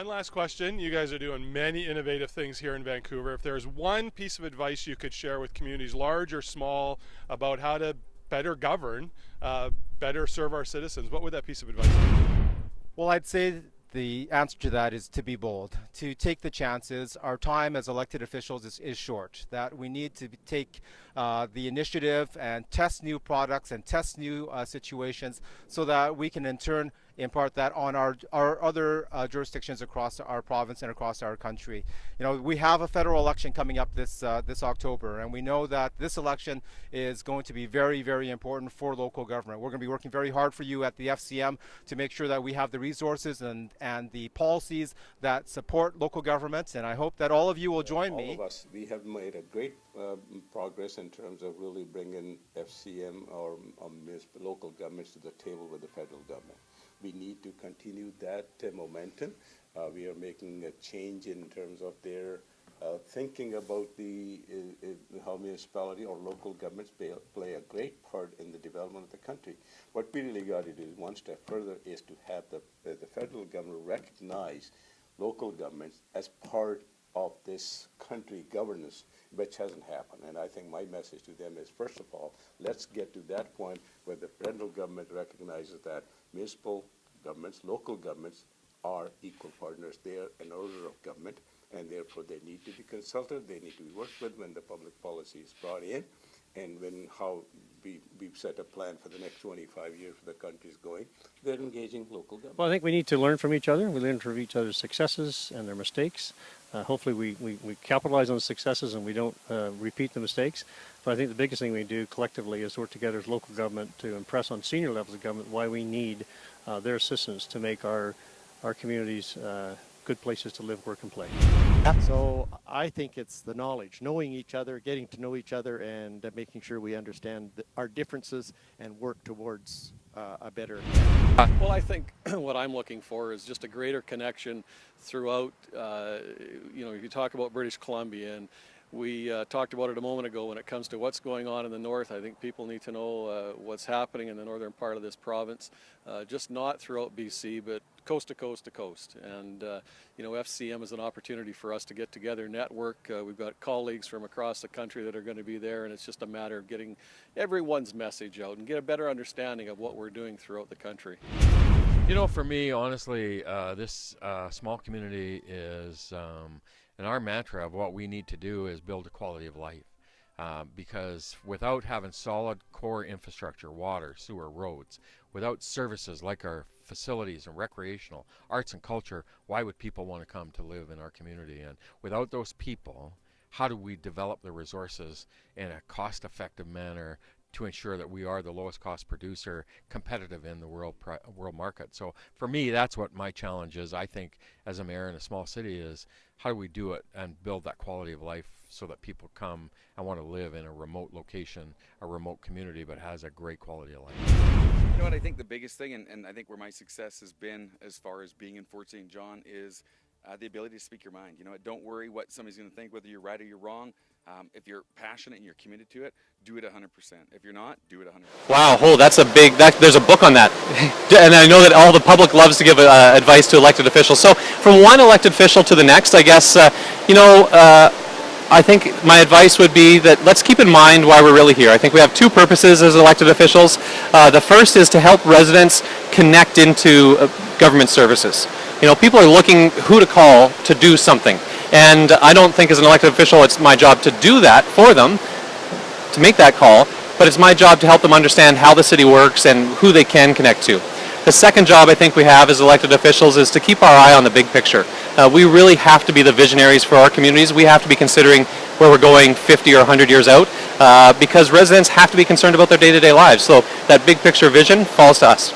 One last question. You guys are doing many innovative things here in Vancouver. If there's one piece of advice you could share with communities, large or small, about how to better govern, better serve our citizens, what would that piece of advice be? Well, I'd say the answer to that is to be bold, to take the chances. Our time as elected officials is short, that we need to take the initiative and test new products and test new situations so that we can in turn impart that on our other jurisdictions across our province and across our country. You know, we have a federal election coming up this October, and we know that this election is going to be very, very important for local government. We're going to be working very hard for you at the FCM to make sure that we have the resources and the policies that support local governments, and I hope that all of you will join me. All of us, we have made a great progress in terms of really bringing FCM or municipal local governments to the table with the federal government. We need to continue that momentum. We are making a change in terms of their thinking about how municipality or local governments play a great part in the development of the country. What we really got to do one step further is to have the federal government recognize local governments as part of this country governance, which hasn't happened. And I think my message to them is, first of all, let's get to that point where the federal government recognizes that municipal governments, local governments are equal partners. They are an order of government, and therefore they need to be consulted, they need to be worked with when the public policy is brought in, and when we've set a plan for the next 25 years for the country's going, they're engaging local government. Well, I think we need to learn from each other. We learn from each other's successes and their mistakes. Hopefully we capitalize on the successes and we don't repeat the mistakes. But I think the biggest thing we do collectively is work together as local government to impress on senior levels of government why we need their assistance to make our communities good places to live, work, and play. So I think it's the knowledge, knowing each other, getting to know each other, and making sure we understand our differences and work towards a better. Well, I think what I'm looking for is just a greater connection throughout, you talk about British Columbia, and we talked about it a moment ago when it comes to what's going on in the north. I think people need to know what's happening in the northern part of this province, just not throughout BC, but coast to coast to coast. And FCM is an opportunity for us to get together, network. We've got colleagues from across the country that are going to be there, and it's just a matter of getting everyone's message out and get a better understanding of what we're doing throughout the country. You know, for me, honestly, this small community is, and our mantra of what we need to do is build a quality of life. Because without having solid core infrastructure, water, sewer, roads, without services like our facilities and recreational, arts and culture, why would people want to come to live in our community? And without those people, how do we develop the resources in a cost-effective manner to ensure that we are the lowest cost producer, competitive in the world market? So for me, that's what my challenge is. I think as a mayor in a small city is, how do we do it and build that quality of life so that people come and want to live in a remote location, a remote community, but has a great quality of life? You know what, I think the biggest thing, and I think where my success has been as far as being in Fort St. John, is the ability to speak your mind. Don't worry what somebody's going to think, whether you're right or you're wrong. If you're passionate and you're committed to it, do it 100%. If you're not, do it 100%. Wow, that's a big, there's a book on that. And I know that all the public loves to give advice to elected officials. So from one elected official to the next, I guess, I think my advice would be that let's keep in mind why we're really here. I think we have two purposes as elected officials. The first is to help residents connect into government services. People are looking who to call to do something. And I don't think as an elected official it's my job to do that for them, to make that call, but it's my job to help them understand how the city works and who they can connect to. The second job I think we have as elected officials is to keep our eye on the big picture. We really have to be the visionaries for our communities. We have to be considering where we're going 50 or 100 years out because residents have to be concerned about their day-to-day lives. So that big picture vision falls to us.